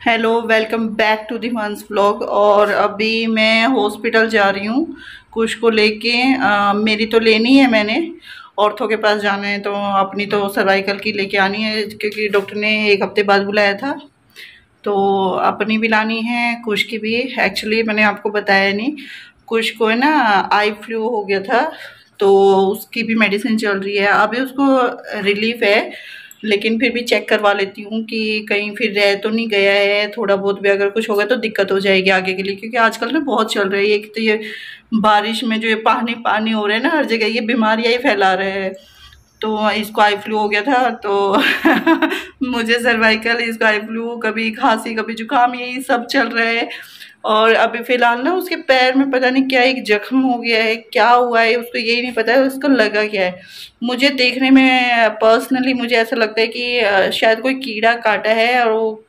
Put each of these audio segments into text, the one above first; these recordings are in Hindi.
Hello, welcome back to the मंस व्लॉग। और अभी मैं हॉस्पिटल जा रही हूँ कुश को लेके। मेरी तो लेनी है, मैंने ऑर्थो के पास जाना है, तो अपनी तो सर्वाइकल की लेके आनी है क्योंकि डॉक्टर ने 1 हफ्ते बाद बुलाया था। तो अपनी भी लानी है, कुश की भी। एक्चुअली मैंने आपको बताया नहीं, कुश को है ना आई फ्लू हो गया था, तो उसकी भी मेडिसिन चल रही है। अभी उसको रिलीफ है, लेकिन फिर भी चेक करवा लेती हूँ कि कहीं फिर रह तो नहीं गया है। थोड़ा बहुत भी अगर कुछ होगा तो दिक्कत हो जाएगी आगे के लिए, क्योंकि आजकल ना बहुत चल रहा है। एक तो ये बारिश में जो ये पानी पानी हो रहा है ना हर जगह, ये बीमारियाँ ही फैला रहे हैं। तो इसको आई फ्लू हो गया था, तो मुझे सर्वाइकल, इसको आई फ्लू, कभी खांसी कभी जुकाम, यही सब चल रहा है। और अभी फिलहाल ना उसके पैर में पता नहीं क्या एक जख्म हो गया है, क्या हुआ है उसको यही नहीं पता है, उसको लगा क्या है। मुझे देखने में पर्सनली मुझे ऐसा लगता है कि शायद कोई कीड़ा काटा है, और वो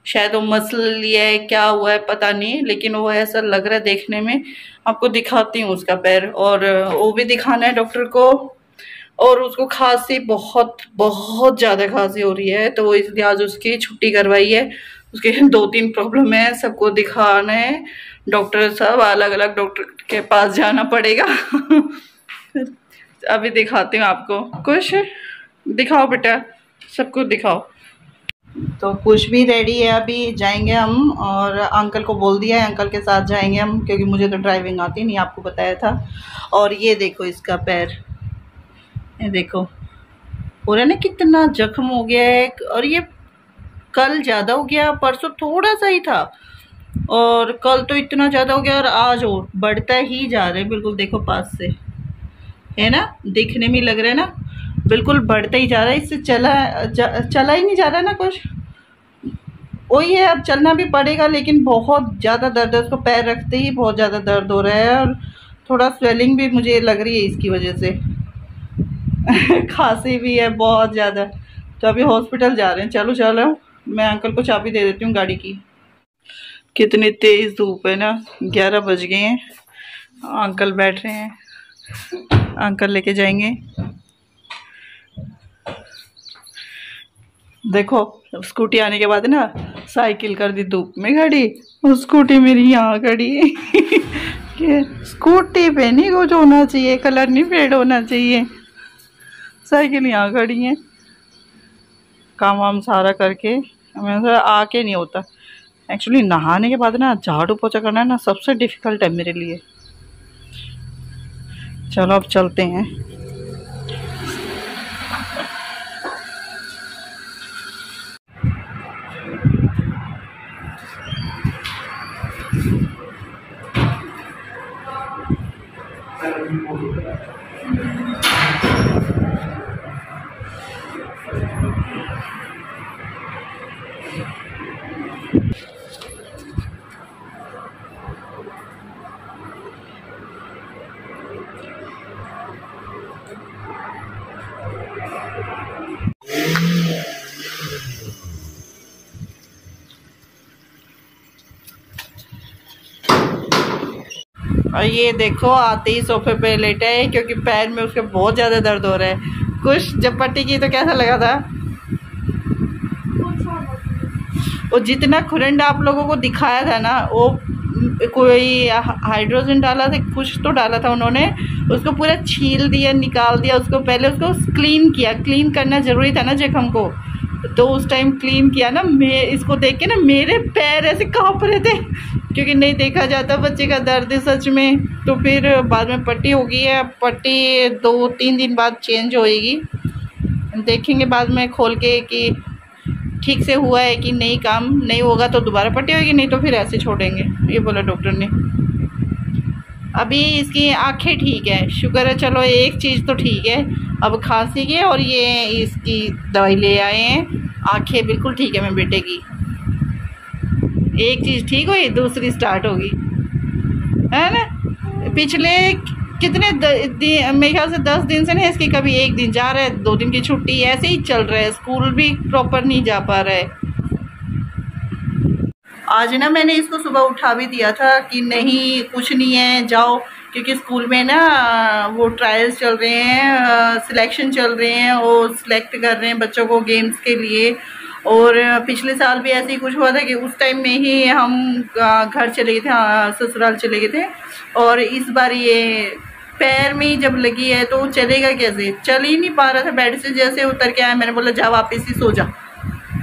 शायद वो मसल लिया है, क्या हुआ है पता नहीं, लेकिन वो ऐसा लग रहा है देखने में। आपको दिखाती हूँ उसका पैर, और वो भी दिखाना है डॉक्टर को। और उसको खांसी, बहुत बहुत ज़्यादा खांसी हो रही है, तो इसलिए आज उसकी छुट्टी करवाई है। उसके 2-3 प्रॉब्लम है, सबको दिखाना है। डॉक्टर सब अलग अलग डॉक्टर के पास जाना पड़ेगा। अभी दिखाती हूँ आपको। कुछ दिखाओ बेटा, सबको दिखाओ। तो कुछ भी रेडी है, अभी जाएंगे हम। और अंकल को बोल दिया है, अंकल के साथ जाएंगे हम, क्योंकि मुझे तो ड्राइविंग आती नहीं, आपको बताया था। और ये देखो इसका पैर, ये देखो पूरा ना कितना जख्म हो गया है। और ये कल ज़्यादा हो गया, परसों थोड़ा सा ही था, और कल तो इतना ज़्यादा हो गया, और आज और बढ़ता ही जा रहा है। बिल्कुल देखो पास से, है ना, दिखने में लग रहा है ना, बिल्कुल बढ़ता ही जा रहा है। इससे चला ही नहीं जा रहा है ना कुछ। वही है, अब चलना भी पड़ेगा, लेकिन बहुत ज़्यादा दर्द है उसको, पैर रखते ही बहुत ज़्यादा दर्द हो रहा है। और थोड़ा स्वेलिंग भी मुझे लग रही है इसकी वजह से। खांसी भी है बहुत ज़्यादा। तो अभी हॉस्पिटल जा रहे हैं। चलो चलो, मैं अंकल को चाबी दे देती हूँ गाड़ी की। कितनी तेज़ धूप है ना, 11 बज गए हैं। अंकल बैठ रहे हैं, अंकल लेके जाएंगे। देखो स्कूटी आने के बाद ना साइकिल कर दी धूप में खड़ी, और स्कूटी मेरी यहाँ खड़ी है। कि स्कूटी पे नहीं कुछ होना चाहिए, कलर नहीं फेड होना चाहिए। साइकिल यहाँ खड़ी है, काम वाम सारा करके। मैं आके नहीं होता एक्चुअली, नहाने के बाद ना झाड़ू पोछा करना है ना सबसे डिफ़िकल्ट है मेरे लिए। चलो अब चलते हैं। और ये देखो आते ही सोफे पे लेटे है, क्योंकि पैर में उसके बहुत ज़्यादा दर्द हो रहा है। कुछ जब पट्टी की तो कैसा लगा था? वो जितना खुरंड आप लोगों को दिखाया था ना, वो कोई हाइड्रोजन डाला था, कुछ तो डाला था उन्होंने, उसको पूरा छील दिया, निकाल दिया उसको। पहले उसको क्लीन किया, क्लीन करना ज़रूरी था ना जख्म को, तो उस टाइम क्लीन किया ना। मैं इसको देख के ना मेरे पैर ऐसे काँप रहे थे, क्योंकि नहीं देखा जाता बच्चे का दर्द सच में। तो फिर बाद में पट्टी हो गई है, पट्टी 2-3 दिन बाद चेंज होएगी। देखेंगे बाद में खोल के कि ठीक से हुआ है कि नहीं। काम नहीं होगा तो दोबारा पट्टी होगी, नहीं तो फिर ऐसे छोड़ेंगे, ये बोला डॉक्टर ने। अभी इसकी आंखें ठीक है, शुक्र है। चलो एक चीज़ तो ठीक है, अब खांसी की और ये इसकी दवाई ले आए हैं, आंखें बिल्कुल ठीक है मेरे बेटे की। एक चीज़ ठीक हुई, दूसरी स्टार्ट होगी, है ना। पिछले कितने मेरे ख्याल से 10 दिन से ना इसकी कभी 1 दिन जा रहा है, 2 दिन की छुट्टी, ऐसे ही चल रहा है। स्कूल भी प्रॉपर नहीं जा पा रहा है। आज ना मैंने इसको सुबह उठा भी दिया था कि नहीं कुछ नहीं है, जाओ, क्योंकि स्कूल में ना वो ट्रायल्स चल रहे हैं, सिलेक्शन चल रहे हैं, वो सिलेक्ट कर रहे हैं बच्चों को गेम्स के लिए। और पिछले साल भी ऐसे ही कुछ हुआ था कि उस टाइम में ही हम घर चले गए थे, ससुराल चले गए थे। और इस बार ये पैर में ही जब लगी है तो चलेगा कैसे, चल ही नहीं पा रहा था। बेड से जैसे उतर के आया, मैंने बोला जा वापस ही सो जा,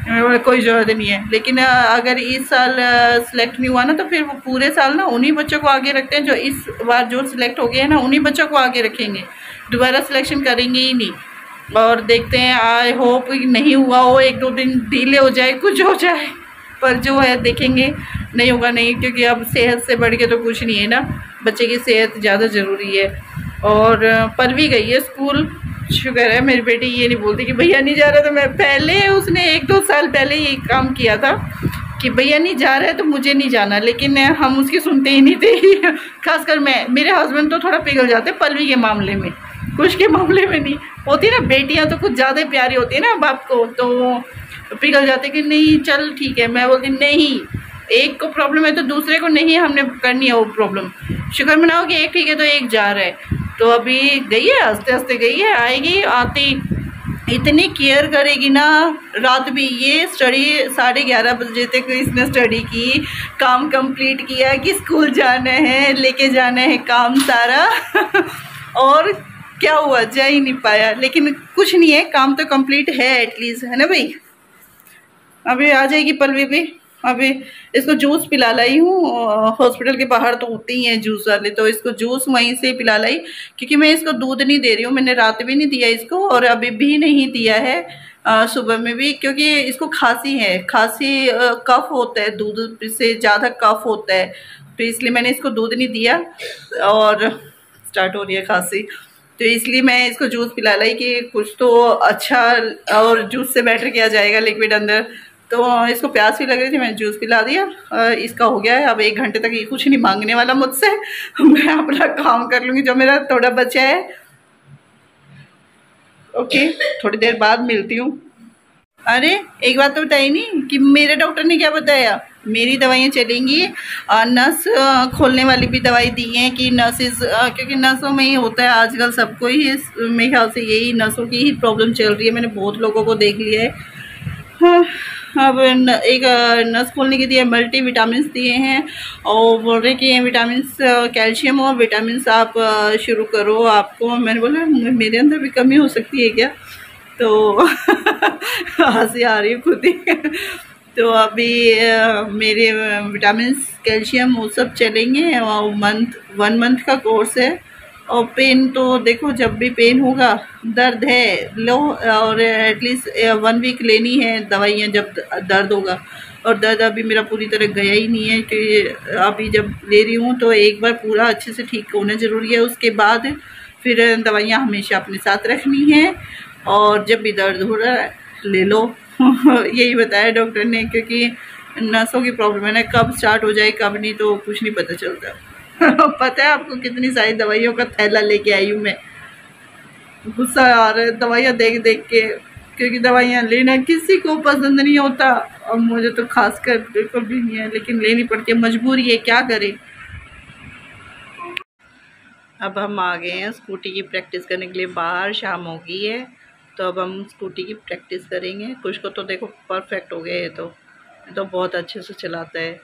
मैंने बोला कोई ज़रूरत नहीं है। लेकिन अगर इस साल सिलेक्ट नहीं हुआ ना तो फिर वो पूरे साल ना उन्हीं बच्चों को आगे रखते हैं जो इस बार जो सिलेक्ट हो गए हैं ना, उन्हीं बच्चों को आगे रखेंगे, दोबारा सिलेक्शन करेंगे ही नहीं। और देखते हैं, आई होप नहीं हुआ हो, 1-2 दिन डिले हो जाए, कुछ हो जाए, पर जो है देखेंगे। नहीं होगा नहीं, क्योंकि अब सेहत से बढ़ के तो कुछ नहीं है ना, बच्चे की सेहत ज़्यादा ज़रूरी है। और परवी गई है स्कूल, शुक्र है मेरी बेटी ये नहीं बोलती कि भैया नहीं जा रहा। तो मैं पहले उसने 1-2 साल पहले ये काम किया था कि भैया नहीं जा रहा है तो मुझे नहीं जाना, लेकिन हम उसकी सुनते ही नहीं थे। खासकर मैं, मेरे हस्बैंड तो थोड़ा पिघल जाते पलवी के मामले में, कुछ के मामले में नहीं होती ना। बेटियां तो कुछ ज़्यादा प्यारी होती है ना बाप को, तो पिघल जाते कि नहीं चल ठीक है। मैं बोलती नहीं, एक को प्रॉब्लम है तो दूसरे को नहीं हमने करनी है वो प्रॉब्लम। शुक्र मनाओ कि एक ठीक है तो एक जा रहा है। तो अभी गई है, हंसते हंसते गई है, आएगी, आती इतनी केयर करेगी ना। रात भी ये स्टडी 11:30 बजे तक इसने स्टडी की, काम कंप्लीट किया कि स्कूल जाना है, लेके जाना है काम सारा। और क्या हुआ, जा ही नहीं पाया, लेकिन कुछ नहीं है, काम तो कंप्लीट है एटलीस्ट, है ना भाई। अभी आ जाएगी पलवी भी। अभी इसको जूस पिला लाई हूँ, हॉस्पिटल के बाहर तो होते ही हैं जूस वाले, तो इसको जूस वहीं से पिला लाई, क्योंकि मैं इसको दूध नहीं दे रही हूँ। मैंने रात भी नहीं दिया इसको और अभी भी नहीं दिया है सुबह में भी, क्योंकि इसको खांसी है, खांसी कफ होता है, दूध से ज़्यादा कफ होता है, तो इसलिए मैंने इसको दूध नहीं दिया। और स्टार्ट हो रही है खांसी, तो इसलिए मैं इसको जूस पिला लाई कि कुछ तो अच्छा, और जूस से बेटर किया जाएगा लिक्विड अंदर। तो इसको प्यास भी लग रही थी, मैंने जूस पिला दिया। इसका हो गया है, अब 1 घंटे तक ये कुछ नहीं मांगने वाला मुझसे। मैं अपना काम कर लूँगी जो मेरा थोड़ा बचा है। ओके, थोड़ी देर बाद मिलती हूँ। अरे एक बात तो बताई नहीं कि मेरे डॉक्टर ने क्या बताया, मेरी दवाइयाँ चलेंगी। नस खोलने वाली भी दवाई दी है कि नसेस, क्योंकि नसों में ही होता है आजकल सबको ही, मेरे ख्याल से यही नसों की ही प्रॉब्लम चल रही है। मैंने बहुत लोगों को देख लिया है। हाँ, अब एक नस खोलने के दिए, मल्टी विटामिन दिए हैं, और बोल रहे कि विटामिन कैल्शियम और विटामिन आप शुरू करो। आपको, मैंने बोला मेरे अंदर भी कमी हो सकती है क्या, तो हंसी आ रही है खुद ही। तो अभी मेरे विटामिन कैल्शियम वो सब चलेंगे, और 1 मंथ का कोर्स है। और पेन तो देखो, जब भी पेन होगा, दर्द है लो, और एटलीस्ट 1 वीक लेनी है दवाइयाँ जब दर्द होगा। और दर्द अभी मेरा पूरी तरह गया ही नहीं है, कि अभी जब ले रही हूँ तो एक बार पूरा अच्छे से ठीक होना ज़रूरी है, उसके बाद फिर दवाइयाँ हमेशा अपने साथ रखनी है। और जब भी दर्द हो रहा है ले लो। यही बताया डॉक्टर ने, क्योंकि नसों की प्रॉब्लम है ना, कब स्टार्ट हो जाए कब नहीं तो कुछ नहीं पता चलता। पता है आपको कितनी सारी दवाइयों का थैला लेके आई हूँ मैं, गुस्सा आ रहा है दवाइयाँ देख देख के, क्योंकि दवाइयाँ लेना किसी को पसंद नहीं होता, और मुझे तो खासकर बिल्कुल भी नहीं है, लेकिन लेनी पड़ती है, मजबूरी है, क्या करें। अब हम आ गए हैं स्कूटी की प्रैक्टिस करने के लिए बाहर, शाम हो गई है, तो अब हम स्कूटी की प्रैक्टिस करेंगे। कुछ को तो देखो परफेक्ट हो गए, तो बहुत अच्छे से चलाता है,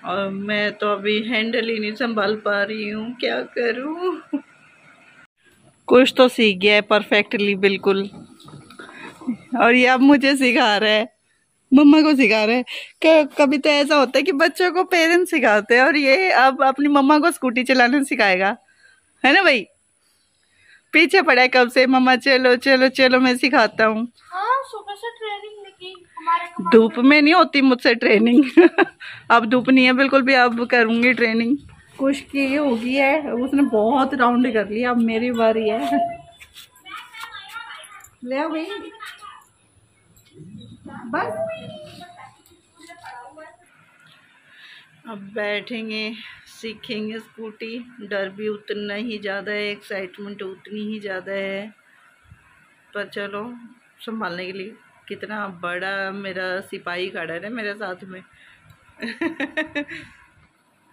और मैं तो अभी हैंडल ही नहीं संभाल पा रही हूँ, क्या करूँ। कुछ तो सीख गया है परफेक्टली बिल्कुल, और ये अब मुझे सिखा रहा है, मम्मा को सिखा रहा है। कभी तो ऐसा होता है कि बच्चों को पेरेंट्स सिखाते हैं, और ये अब अपनी मम्मा को स्कूटी चलाना सिखाएगा, है ना भाई। पीछे पड़ा है कब से, मम्मा चलो चलो चलो मैं सिखाता हूँ। हाँ, सुबह से ट्रेनिंग लेके हमारे धूप में नहीं होती मुझसे ट्रेनिंग। अब धूप नहीं है बिल्कुल भी, अब करूँगी ट्रेनिंग। कुछ की होगी है, उसने बहुत राउंड कर लिया, अब मेरी बारी है। ले आओ भाई, बस अब बैठेंगे, सीखेंगे स्कूटी। डर भी उतना ही ज़्यादा है, एक्साइटमेंट उतनी ही ज़्यादा है, पर चलो संभालने के लिए कितना बड़ा मेरा सिपाही खड़ा है ना मेरे साथ में।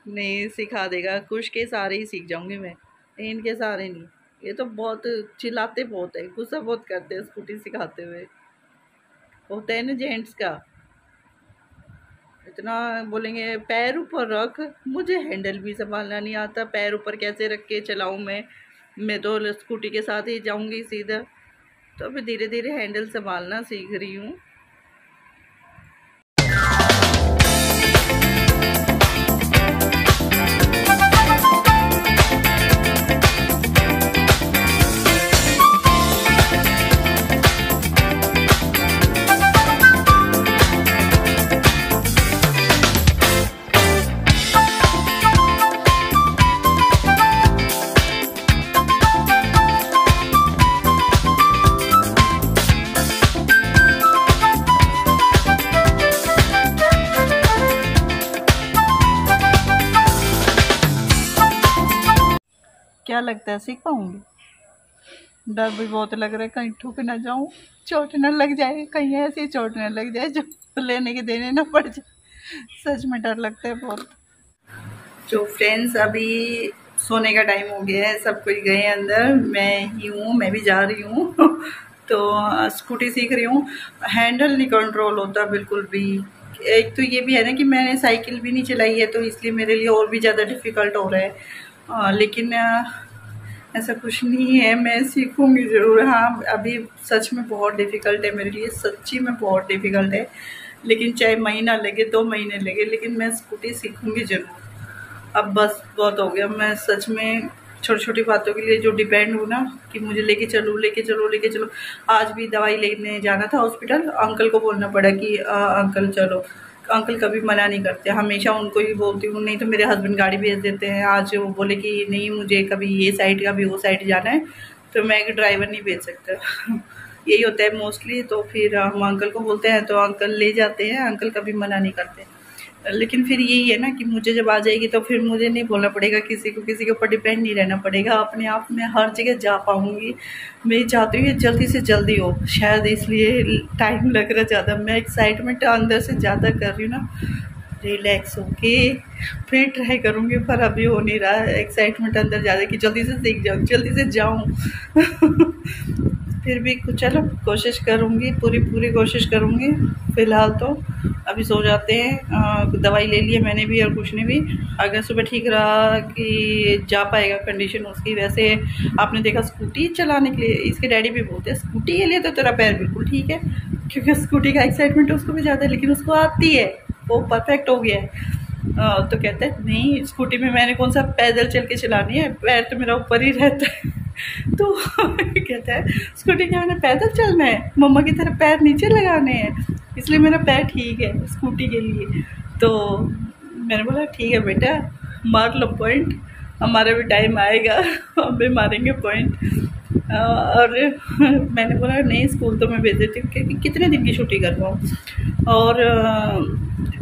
नहीं, सिखा देगा, कुछ के सहारे ही सीख जाऊंगी मैं, इनके सहारे नहीं। ये तो बहुत चिल्लाते बहुत है, गुस्सा बहुत करते हैं स्कूटी सिखाते हुए। होता है ना जेंट्स का, इतना बोलेंगे पैर ऊपर रख। मुझे हैंडल भी संभालना नहीं आता, पैर ऊपर कैसे रख के चलाऊँ मैं तो स्कूटी के साथ ही जाऊंगी सीधा। तो अभी धीरे धीरे हैंडल संभालना सीख रही हूँ। क्या लगता है सीख पाऊंगी? डर भी बहुत लग रहा है, कहीं ठुक ना जाऊं, चोट न लग जाए, कहीं ऐसी चोट न लग जाए जो लेने के देने ना पड़ जाए। सच में डर लगता है बहुत। जो फ्रेंड्स, अभी सोने का टाइम हो गया है, सब कोई गए अंदर, मैं ही हूँ, मैं भी जा रही हूँ। तो स्कूटी सीख रही हूँ। हैंडल नहीं कंट्रोल होता बिल्कुल भी। एक तो ये भी है ना कि मैंने साइकिल भी नहीं चलाई है, तो इसलिए मेरे लिए और भी ज़्यादा डिफ़िकल्ट हो रहा है। लेकिन ऐसा कुछ नहीं है, मैं सीखूंगी ज़रूर। हाँ, अभी सच में बहुत डिफ़िकल्ट है मेरे लिए, सच्ची में बहुत डिफ़िकल्ट है। लेकिन चाहे महीना लगे, 2 महीने लगे, लेकिन मैं स्कूटी सीखूंगी ज़रूर। अब बस बहुत हो गया। मैं सच में छोटी छोटी बातों के लिए जो डिपेंड हूँ ना, कि मुझे लेके चलो लेके चलो लेके चलो। आज भी दवाई लेने जाना था हॉस्पिटल, अंकल को बोलना पड़ा कि अंकल चलो। अंकल कभी मना नहीं करते, हमेशा उनको ही बोलती हूँ, नहीं तो मेरे हस्बैंड गाड़ी भेज देते हैं। आज वो बोले कि नहीं, मुझे कभी ये साइड कभी वो साइड जाना है, तो मैं एक ड्राइवर नहीं भेज सकता। यही होता है मोस्टली। तो फिर हम अंकल को बोलते हैं, तो अंकल ले जाते हैं, अंकल कभी मना नहीं करते। लेकिन फिर यही है ना कि मुझे जब आ जाएगी तो फिर मुझे नहीं बोलना पड़ेगा किसी को, किसी के ऊपर डिपेंड नहीं रहना पड़ेगा, अपने आप में हर जगह जा पाऊंगी। मैं चाहती हूँ जल्दी से जल्दी हो, शायद इसलिए टाइम लग रहा ज़्यादा। मैं एक्साइटमेंट अंदर से ज़्यादा कर रही हूँ ना, रिलैक्स होके फिर ट्राई करूँगी, पर अभी हो नहीं रहा है। एक्साइटमेंट अंदर ज़्यादा कि जल्दी से सीख जाऊँ, जल्दी से जाऊँ। फिर भी कुछ चलो कोशिश करूँगी, पूरी कोशिश करूँगी। फ़िलहाल तो अभी सो जाते हैं। दवाई ले ली है मैंने भी और कुछ ने भी। अगर सुबह ठीक रहा कि जा पाएगा, कंडीशन उसकी। वैसे आपने देखा स्कूटी चलाने के लिए इसके डैडी भी बोलते हैं, स्कूटी के लिए तो तेरा पैर बिल्कुल ठीक है, क्योंकि स्कूटी का एक्साइटमेंट उसको भी ज़्यादा है, लेकिन उसको आती है, वो परफेक्ट हो गया है। तो कहते हैं नहीं, स्कूटी में मैंने कौन सा पैदल चल के चलानी है, पैर तो मेरा ऊपर ही रहता है। तो कहता है स्कूटी क्या मैंने पैदल चलना है, मम्मा की तरह पैर नीचे लगाने हैं, इसलिए मेरा पैर ठीक है स्कूटी के लिए। तो मैंने बोला ठीक है बेटा, मार लो पॉइंट, हमारा भी टाइम आएगा, हम भी मारेंगे पॉइंट। और मैंने बोला नहीं, स्कूल तो मैं भेज देती हूँ, क्योंकि कितने दिन की छुट्टी कर पाऊँ। और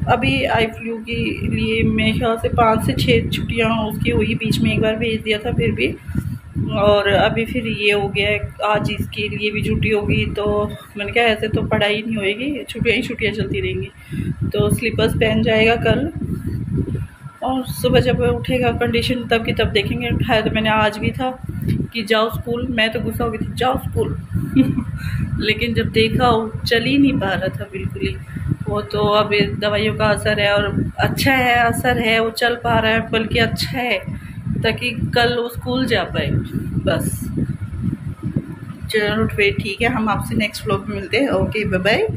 अभी आई फ्लू के लिए मेरे ख्याल से 5 से 6 छुट्टियाँ उसकी हुई, बीच में एक बार भेज दिया था फिर भी। और अभी फिर ये हो गया है, आज इसके लिए भी छुट्टी होगी। तो मैंने कहा ऐसे तो पढ़ाई नहीं होएगी, छुट्टियाँ ही छुट्टियाँ चलती रहेंगी। तो स्लीपर्स पहन जाएगा कल, और सुबह जब उठेगा कंडीशन तब की तब देखेंगे। उठाया तो मैंने आज भी था कि जाओ स्कूल, मैं तो गुस्सा हो गई थी, जाओ स्कूल। लेकिन जब देखा वो चल ही नहीं पा रहा था बिल्कुल ही। वो तो अब दवाइयों का असर है, और अच्छा है, असर है, वो चल पा रहा है, बल्कि अच्छा है, ताकि कल वो स्कूल जा पाए बस। चलो फिर ठीक है, हम आपसे नेक्स्ट व्लॉग में मिलते हैं। Okay, bye bye.